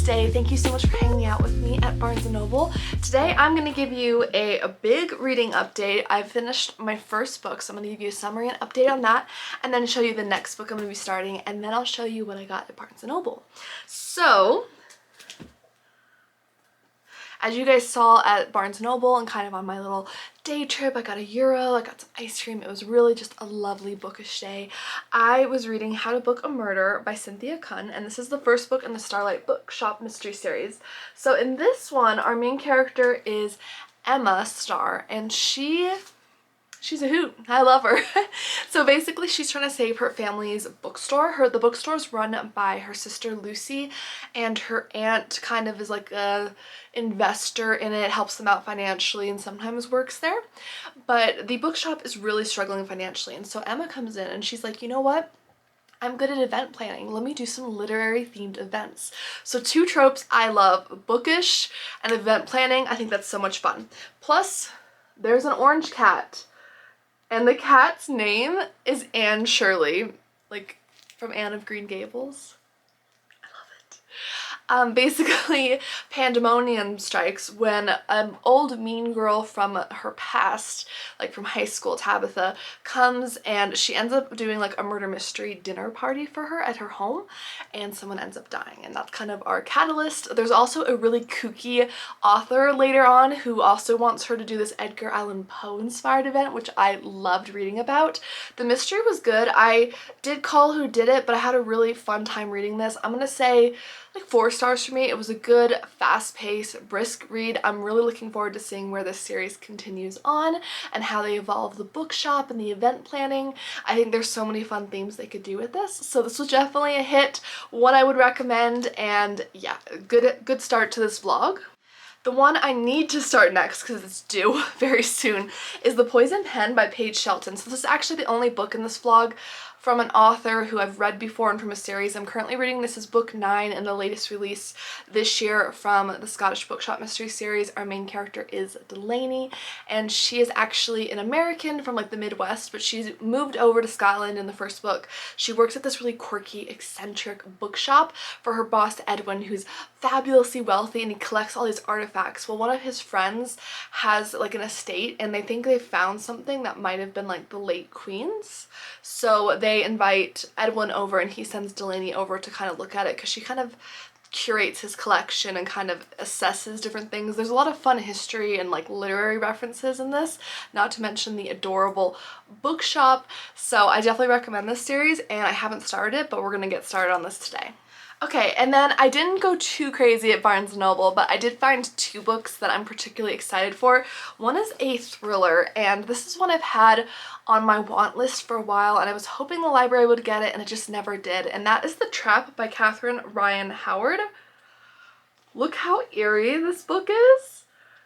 day. Thank you so much for hanging out with me at Barnes & Noble. Today I'm going to give you a big reading update. I've finished my first book, so I'm going to give you a summary and update on that, and then show you the next book I'm going to be starting, and then I'll show you what I got at Barnes & Noble. So, as you guys saw at Barnes & Noble and kind of on my little day trip, I got a Euro, I got some ice cream. It was really just a lovely bookish day. I was reading How to Book a Murder by Cynthia Kunn, and this is the first book in the Starlight Bookshop mystery series. So in this one, our main character is Emma Starr, and she's a hoot. I love her. So basically she's trying to save her family's bookstore. The bookstore's run by her sister Lucy, and her aunt kind of is like a investor in it, helps them out financially, and sometimes works there. But the bookshop is really struggling financially, and so Emma comes in and she's like, you know what? I'm good at event planning. Let me do some literary themed events. So two tropes I love, bookish and event planning. I think that's so much fun. Plus, there's an orange cat. And the cat's name is Anne Shirley, like from Anne of Green Gables. Basically, pandemonium strikes when an old mean girl from her past, like from high school, Tabitha, comes and she ends up doing like a murder mystery dinner party for her at her home, and someone ends up dying, and that's kind of our catalyst. There's also a really kooky author later on who also wants her to do this Edgar Allan Poe inspired event, which I loved reading about. The mystery was good. I did call who did it, but I had a really fun time reading this. I'm gonna say like 4 stars for me. It was a good, fast-paced, brisk read. I'm really looking forward to seeing where this series continues on and how they evolve the bookshop and the event planning. I think there's so many fun themes they could do with this. So this was definitely a hit, one I would recommend, and yeah, good start to this vlog. The one I need to start next, because it's due very soon, is The Poison Pen by Paige Shelton. So this is actually the only book in this vlog from an author who I've read before and from a series. I'm currently reading this as book 9 and the latest release this year from the Scottish Bookshop Mystery Series. Our main character is Delaney, and she is actually an American from like the Midwest, but she's moved over to Scotland in the first book. She works at this really quirky, eccentric bookshop for her boss Edwin, who's fabulously wealthy, and he collects all these artifacts. Well, one of his friends has like an estate, and they think they found something that might have been like the late Queen's. So they invite Edwin over, and he sends Delaney over to kind of look at it, because she kind of curates his collection and kind of assesses different things. There's a lot of fun history and like literary references in this, not to mention the adorable bookshop. So I definitely recommend this series, and I haven't started it, but we're gonna get started on this today. Okay, and then I didn't go too crazy at Barnes & Noble, but I did find 2 books that I'm particularly excited for. One is a thriller, and this is one I've had on my want list for a while, and I was hoping the library would get it, and it just never did, and that is The Trap by Catherine Ryan Howard. Look how eerie this book is.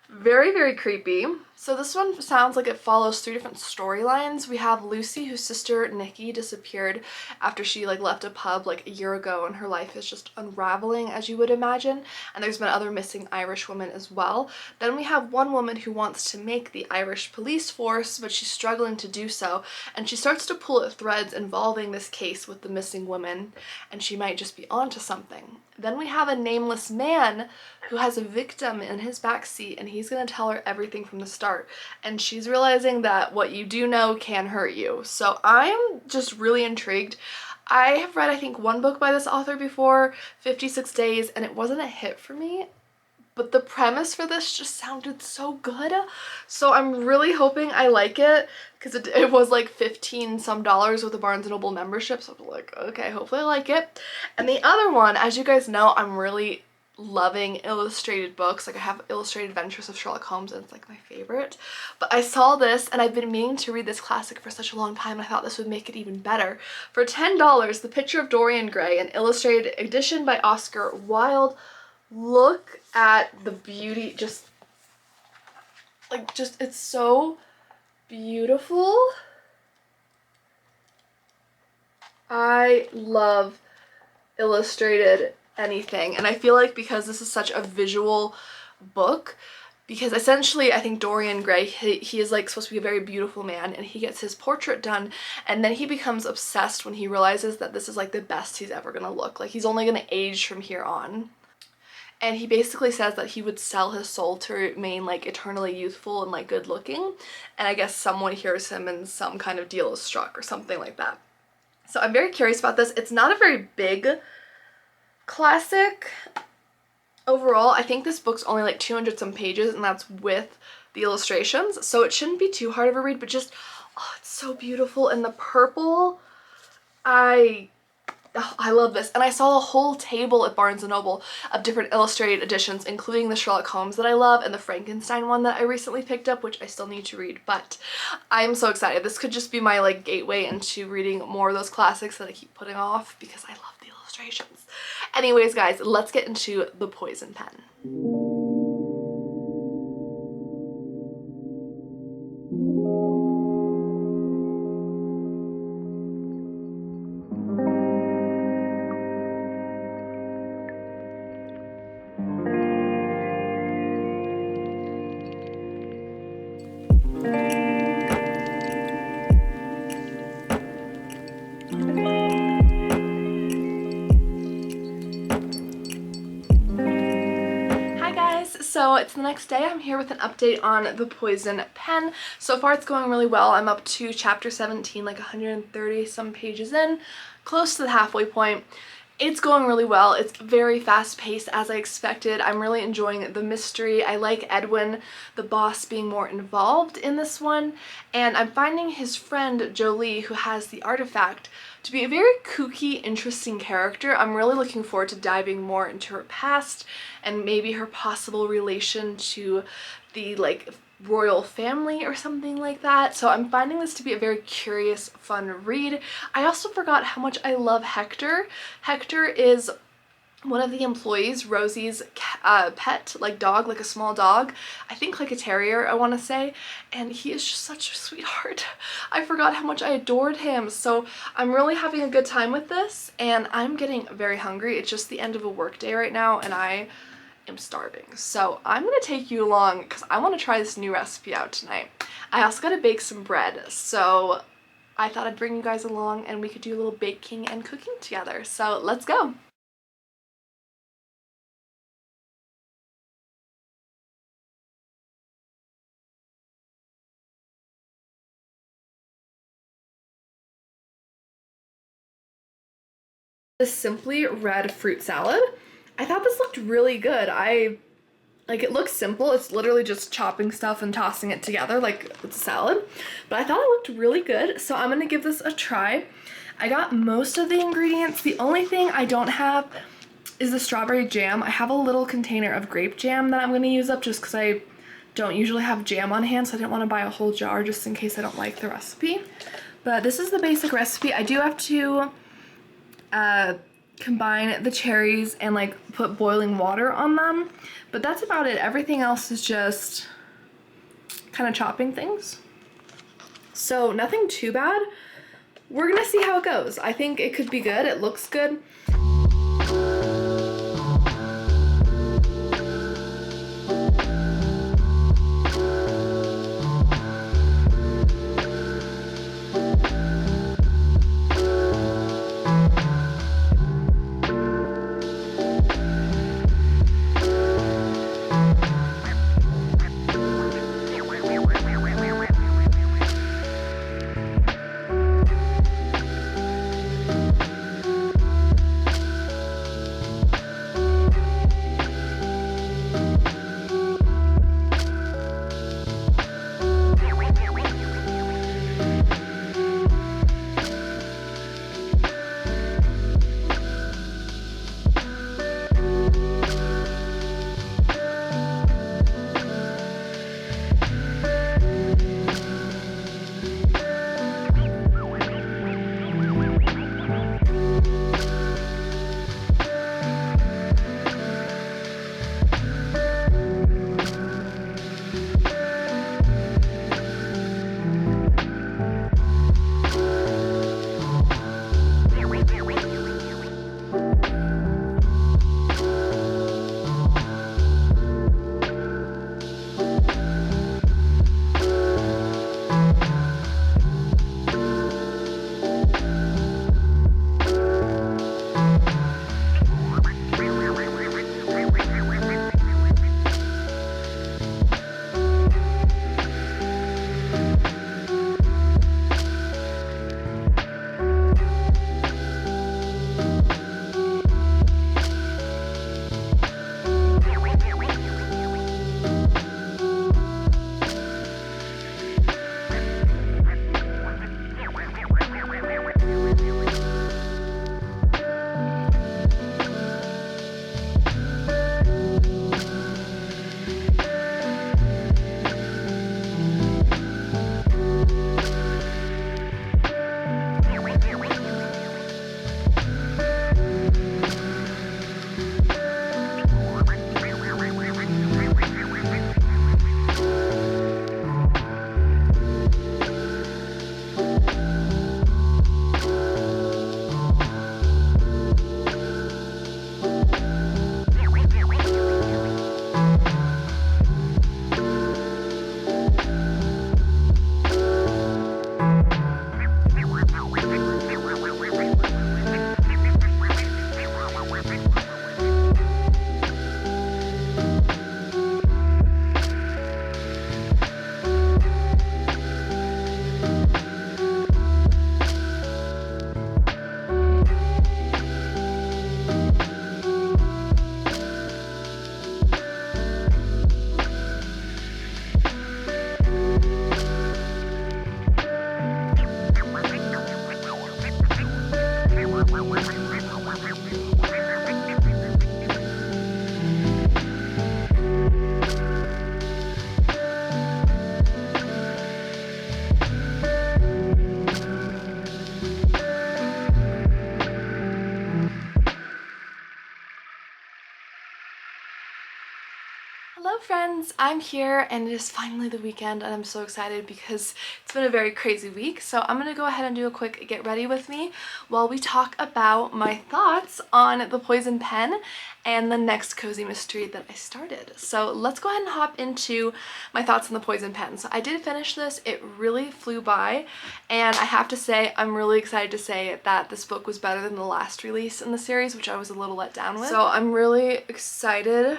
Very, very creepy. So this one sounds like it follows 3 different storylines. We have Lucy, whose sister Nikki disappeared after she like left a pub like a year ago, and her life is just unraveling, as you would imagine. And there's been other missing Irish women as well. Then we have one woman who wants to make the Irish police force, but she's struggling to do so, and she starts to pull at threads involving this case with the missing women, and she might just be onto something. Then we have a nameless man who has a victim in his backseat, and he's gonna tell her everything from the start. And she's realizing that what you do know can hurt you. So I'm just really intrigued. I have read, I think, 1 book by this author before, 56 Days, and it wasn't a hit for me. But the premise for this just sounded so good. So I'm really hoping I like it, because it was like $15 some with a Barnes & Noble membership. So I'm like, okay, hopefully I like it. And the other one, as you guys know, I'm really loving illustrated books. Like I have Illustrated Adventures of Sherlock Holmes, and it's like my favorite. But I saw this, and I've been meaning to read this classic for such a long time, and I thought this would make it even better. For $10, The Picture of Dorian Gray, an illustrated edition by Oscar Wilde. Look at the beauty, it's so beautiful. I love illustrated anything, and I feel like because this is such a visual book, because essentially I think Dorian Gray, he is like supposed to be a very beautiful man, and he gets his portrait done, and then he becomes obsessed when he realizes that this is like the best he's ever gonna look. Like he's only gonna age from here on. And he basically says that he would sell his soul to remain like eternally youthful and like good looking, and I guess someone hears him and some kind of deal is struck or something like that. So I'm very curious about this. It's not a very big classic overall. I think this book's only like 200 some pages, and that's with the illustrations, so it shouldn't be too hard of a read, but just, oh, it's so beautiful. And the purple, I love this. And I saw a whole table at Barnes & Noble of different illustrated editions, including the Sherlock Holmes that I love and the Frankenstein one that I recently picked up, which I still need to read, but I'm so excited. This could just be my like gateway into reading more of those classics that I keep putting off because I love the illustrations. Anyways, guys, let's get into The Poison Pen. so it's the next day. I'm here with an update on The Poison Pen. So far it's going really well. I'm up to chapter 17, like 130 some pages in, close to the halfway point. It's going really well. It's very fast-paced as I expected. I'm really enjoying the mystery. I like Edwin, the boss, being more involved in this one. And I'm finding his friend Jolie, who has the artifact, to be a very kooky, interesting character. I'm really looking forward to diving more into her past and maybe her possible relation to the royal family or something like that. So I'm finding this to be a very curious, fun read. I also forgot how much I love Hector. Hector is one of the employees, Rosie's pet, dog, a small dog. I think like a terrier, I want to say. And he is just such a sweetheart. I forgot how much I adored him. So I'm really having a good time with this, and I'm getting very hungry. It's just the end of a work day right now, and I am starving. So I'm gonna take you along because I want to try this new recipe out tonight. I also gotta bake some bread, so I thought I'd bring you guys along and we could do a little baking and cooking together. So let's go. The Simply Red fruit salad. I thought this looked really good. It looks simple. It's literally just chopping stuff and tossing it together like it's a salad. But I thought it looked really good, so I'm gonna give this a try. I got most of the ingredients. The only thing I don't have is the strawberry jam. I have a little container of grape jam that I'm gonna use up just because I don't usually have jam on hand, so I didn't want to buy a whole jar just in case I don't like the recipe. But this is the basic recipe. I do have to combine the cherries and put boiling water on them, but that's about it. Everything else is just kind of chopping things, so nothing too bad. We're gonna see how it goes. I think it could be good. It looks good. friends, I'm here and it is finally the weekend and I'm so excited because it's been a very crazy week. So I'm gonna go ahead and do a quick get ready with me while we talk about my thoughts on The Poison Pen and the next cozy mystery that I started. So let's go ahead and hop into my thoughts on The Poison Pen. So I did finish this, it really flew by, and I have to say I'm really excited to say that this book was better than the last release in the series, which I was a little let down with. So I'm really excited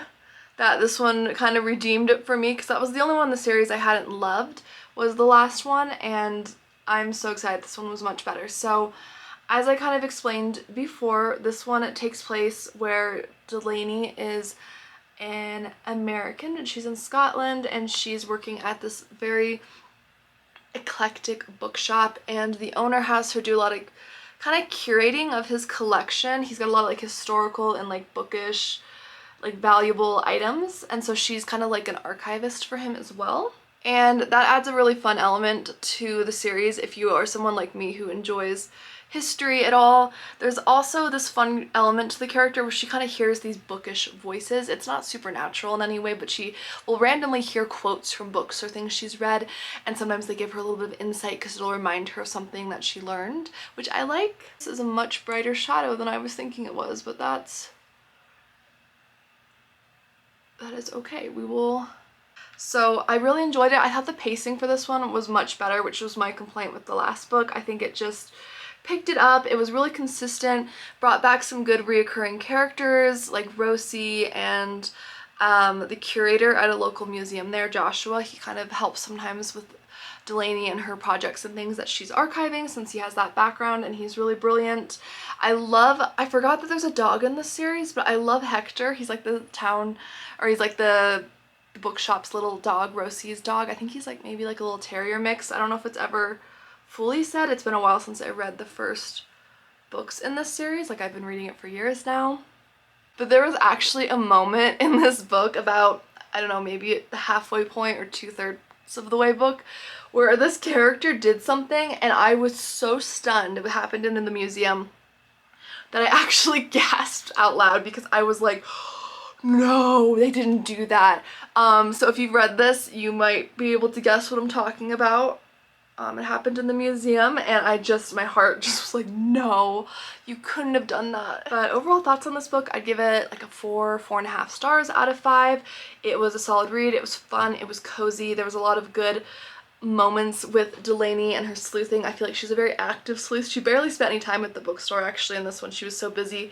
that this one kind of redeemed it for me because that was the only one in the series I hadn't loved, was the last one, and I'm so excited this one was much better. So as I kind of explained before, this one it takes place where Delaney is an American and she's in Scotland and she's working at this very eclectic bookshop, and the owner has her do a lot of kind of curating of his collection. He's got a lot of like historical and like bookish, like valuable items, and so she's kind of like an archivist for him as well. And that adds a really fun element to the series if you are someone like me who enjoys history at all. There's also this fun element to the character where she kind of hears these bookish voices. It's not supernatural in any way, but she will randomly hear quotes from books or things she's read, and sometimes they give her a little bit of insight because it'll remind her of something that she learned, which I like. This is a much brighter shadow than I was thinking it was, but that is okay. We will. So I really enjoyed it. I thought the pacing for this one was much better, which was my complaint with the last book. I think it just picked it up. It was really consistent, brought back some good reoccurring characters like Rosie and the curator at a local museum there, Joshua. He kind of helps sometimes with Delaney and her projects and things that she's archiving since he has that background, and he's really brilliant. I forgot that there's a dog in this series, but I love Hector. He's like he's like the bookshop's little dog, Rosie's dog. I think he's like maybe like a little terrier mix. I don't know if it's ever fully said. It's been a while since I read the first books in this series. Like I've been reading it for years now. But there was actually a moment in this book about, I don't know, maybe at the halfway point or 2/3 of the way book, where this character did something and I was so stunned. It happened in the museum that I actually gasped out loud because I was like, no, they didn't do that. So if you've read this, you might be able to guess what I'm talking about. It happened in the museum, and my heart just was like, no, you couldn't have done that. But overall thoughts on this book, I'd give it like a 4.5 stars out of 5. It was a solid read. It was fun. It was cozy. There was a lot of good moments with Delaney and her sleuthing. I feel like she's a very active sleuth. She barely spent any time at the bookstore actually in this one. She was so busy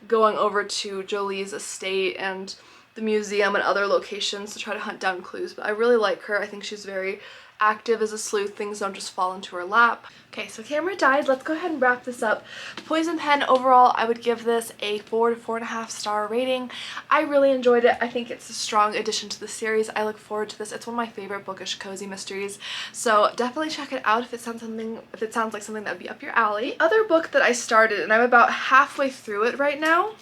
going over to Jolie's estate and the museum and other locations to try to hunt down clues. But I really like her. I think she's very active as a sleuth. Things don't just fall into her lap. Okay, so camera died. Let's go ahead and wrap this up. Poison Pen, overall, I would give this a 4 to 4.5 star rating. I really enjoyed it. I think it's a strong addition to the series. I look forward to this. It's one of my favorite bookish cozy mysteries. So definitely check it out if it sounds like something that would be up your alley. Other book that I started, and I'm about halfway through it right now,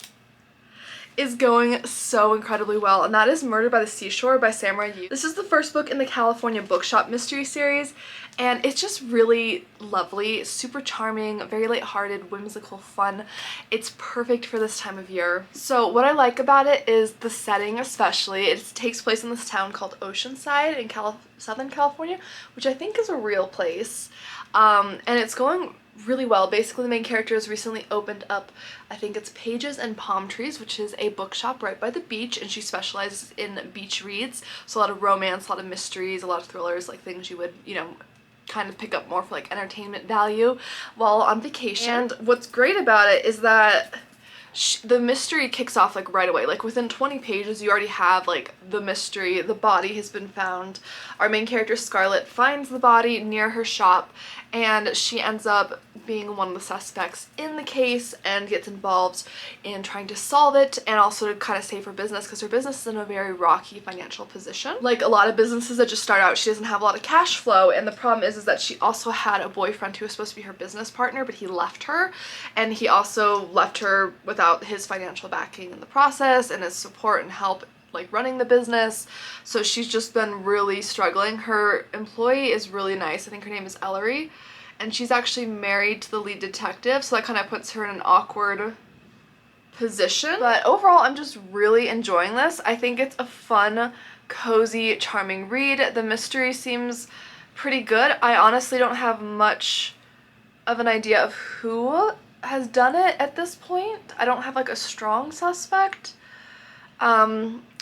is going so incredibly well, and that is Murder by the Seashore by Samurai Yu. This is the first book in the California Bookshop mystery series, and it's just really lovely, super charming, very lighthearted, whimsical fun. It's perfect for this time of year. So what I like about it is the setting especially. It takes place in this town called Oceanside in Southern California, which I think is a real place, and it's going really well. Basically the main character has recently opened up, I think it's Pages and Palm Trees, which is a bookshop right by the beach, and she specializes in beach reads, so a lot of romance, a lot of mysteries, a lot of thrillers, like things you would, you know, kind of pick up more for like entertainment value while on vacation. And what's great about it is that the mystery kicks off like right away. Like within 20 pages you already have like the mystery. The body has been found. Our main character Scarlett finds the body near her shop, and she ends up being one of the suspects in the case and gets involved in trying to solve it and also to kind of save her business, because her business is in a very rocky financial position. Like a lot of businesses that just start out, she doesn't have a lot of cash flow, and the problem is that she also had a boyfriend who was supposed to be her business partner, but he left her, and he also left her without his financial backing in the process and his support and help like running the business. So she's just been really struggling. Her employee is really nice. I think her name is Ellery, and she's actually married to the lead detective, so that kind of puts her in an awkward position. But overall, I'm just really enjoying this. I think it's a fun cozy, charming read. The mystery seems pretty good. I honestly don't have much of an idea of who has done it at this point. I don't have like a strong suspect.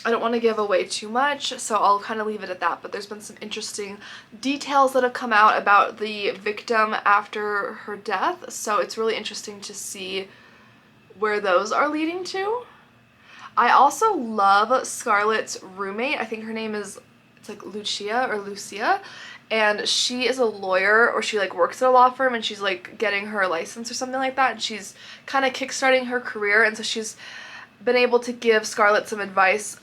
I don't want to give away too much, so I'll kind of leave it at that, but there's been some interesting details that have come out about the victim after her death, so it's really interesting to see where those are leading to. I also love Scarlett's roommate. I think her name is, it's like Lucia, and she is a lawyer, or she like works at a law firm, and she's like getting her license or something like that, and she's kind of kickstarting her career, and so she's been able to give Scarlett some advice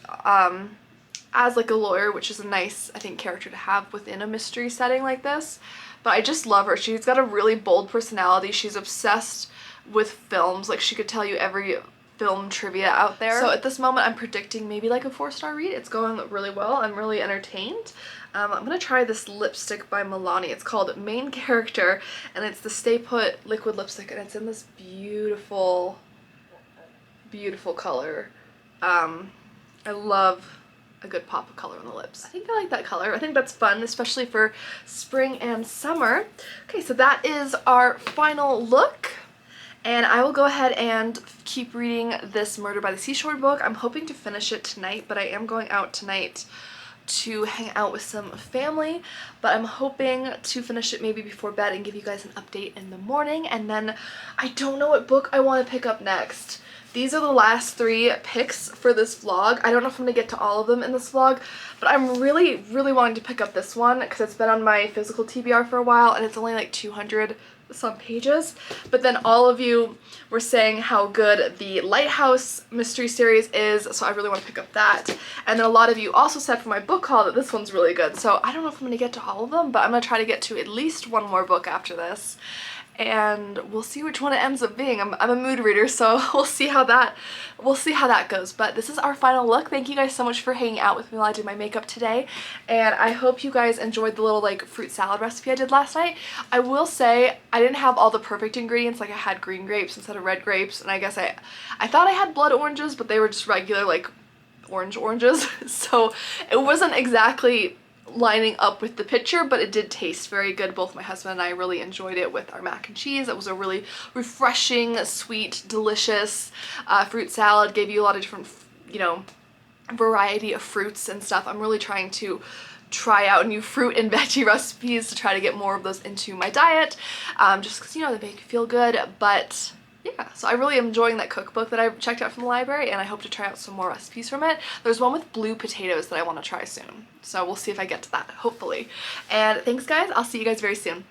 as like a lawyer, which is a nice, I think, character to have within a mystery setting like this. But I just love her. She's got a really bold personality. She's obsessed with films. Like, she could tell you every film trivia out there. So at this moment I'm predicting maybe like a 4-star read. It's going really well. I'm really entertained. I'm gonna try this lipstick by Milani. It's called Main Character, and it's the Stay Put liquid lipstick, and it's in this beautiful color. I love a good pop of color on the lips. I think I like that color. I think that's fun, especially for spring and summer. Okay, so that is our final look, and I will go ahead and keep reading this Murder by the Seashore book. I'm hoping to finish it tonight, but I am going out tonight to hang out with some family, but I'm hoping to finish it maybe before bed and give you guys an update in the morning, and then I don't know what book I want to pick up next. These are the last 3 picks for this vlog. I don't know if I'm going to get to all of them in this vlog, but I'm really wanting to pick up this one because it's been on my physical TBR for a while, and it's only like 200 some pages. But then all of you were saying how good the Lighthouse mystery series is, so I really want to pick up that. And then a lot of you also said for my book haul that this one's really good, so I don't know if I'm going to get to all of them, but I'm going to try to get to at least one more book after this. And we'll see which one it ends up being. I'm a mood reader, so we'll see how that goes. But this is our final look. Thank you guys so much for hanging out with me while I did my makeup today, and I hope you guys enjoyed the little like fruit salad recipe I did last night. I will say I didn't have all the perfect ingredients. Like, I had green grapes instead of red grapes, and I guess I thought I had blood oranges, but they were just regular like oranges. So it wasn't exactly lining up with the picture, but it did taste very good. Both my husband and I really enjoyed it with our mac and cheese. It was a really refreshing, sweet, delicious fruit salad. Gave you a lot of different, you know, variety of fruits and stuff. I'm really trying to try out new fruit and veggie recipes to try to get more of those into my diet, just because, you know, they make you feel good. But yeah, so I really am enjoying that cookbook that I checked out from the library, and I hope to try out some more recipes from it. There's one with blue potatoes that I want to try soon, so we'll see if I get to that, hopefully. And thanks guys, I'll see you guys very soon.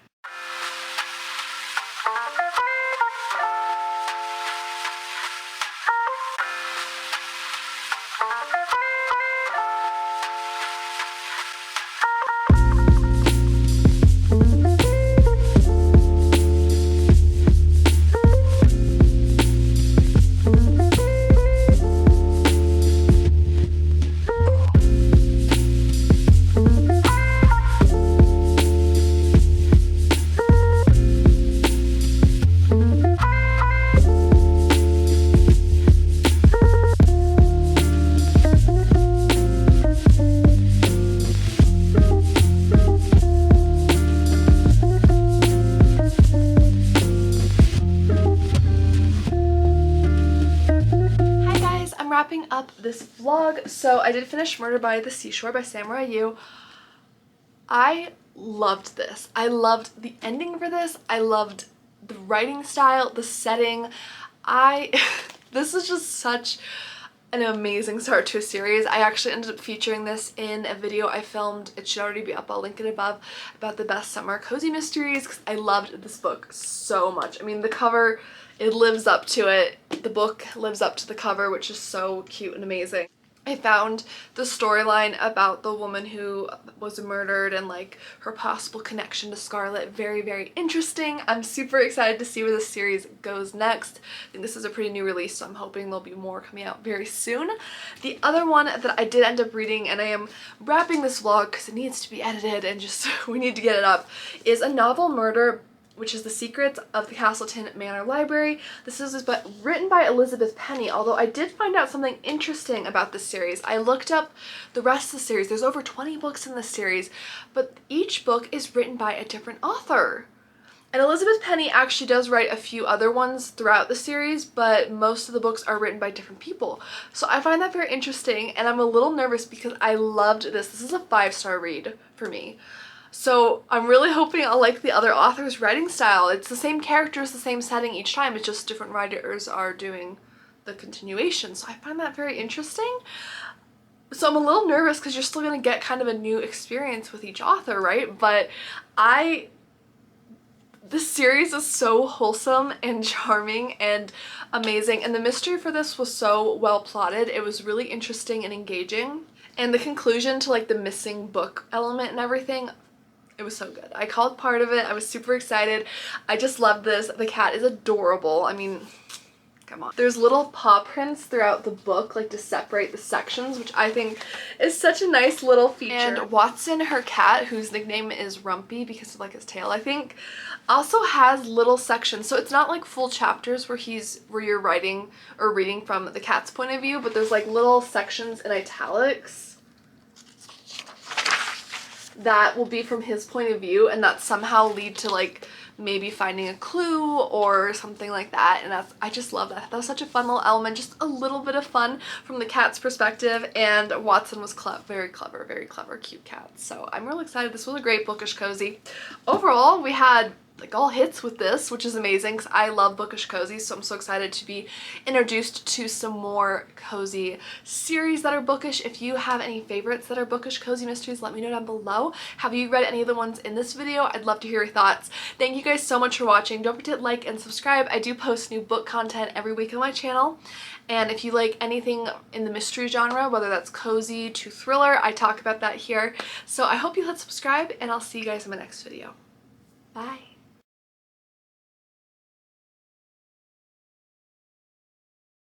Wrapping up this vlog. So I did finish Murder by the Seashore by Samurai Yu. I loved this. I loved the ending for this. I loved the writing style, the setting. This is just such an amazing start to a series. I actually ended up featuring this in a video I filmed. It should already be up, I'll link it above, about the best summer cozy mysteries, because I loved this book so much. I mean, the cover, it lives up to it. The book lives up to the cover, which is so cute and amazing. I found the storyline about the woman who was murdered and like her possible connection to Scarlett very interesting. I'm super excited to see where this series goes next. I think this is a pretty new release, so I'm hoping there'll be more coming out very soon. The other one that I did end up reading, and I am wrapping this vlog because it needs to be edited and just we need to get it up, is A Novel Murder which is The Secrets of the Castleton Manor Library. This is written by Elizabeth Penny, although I did find out something interesting about this series. I looked up the rest of the series. There's over 20 books in this series, but each book is written by a different author. And Elizabeth Penny actually does write a few other ones throughout the series, but most of the books are written by different people. So I find that very interesting, and I'm a little nervous because I loved this. This is a 5-star read for me. So I'm really hoping I'll like the other author's writing style. It's the same characters, the same setting each time. It's just different writers are doing the continuation. So I find that very interesting. So I'm a little nervous because you're still going to get kind of a new experience with each author, right? But this series is so wholesome and charming and amazing. And the mystery for this was so well plotted. It was really interesting and engaging. And the conclusion to like the missing book element and everything, it was so good. I called part of it. I was super excited. I just love this. The cat is adorable. I mean, come on. There's little paw prints throughout the book, like to separate the sections, which I think is such a nice little feature. And Watson, her cat, whose nickname is Rumpy because of like his tail, I think, also has little sections. So it's not like full chapters where you're writing or reading from the cat's point of view, but there's like little sections in italics that will be from his point of view, and that somehow lead to like maybe finding a clue or something like that. And I just love that. That was such a fun little element, just a little bit of fun from the cat's perspective, and Watson was very clever, cute cat. So I'm really excited. This was a great bookish cozy. Overall, we had like all hits with this, which is amazing because I love bookish cozy, so I'm so excited to be introduced to some more cozy series that are bookish. If you have any favorites that are bookish cozy mysteries, let me know down below. Have you read any of the ones in this video? I'd love to hear your thoughts. Thank you guys so much for watching. Don't forget to like and subscribe. I do post new book content every week on my channel. And if you like anything in the mystery genre, whether that's cozy to thriller, I talk about that here. So I hope you hit subscribe, and I'll see you guys in my next video. Bye.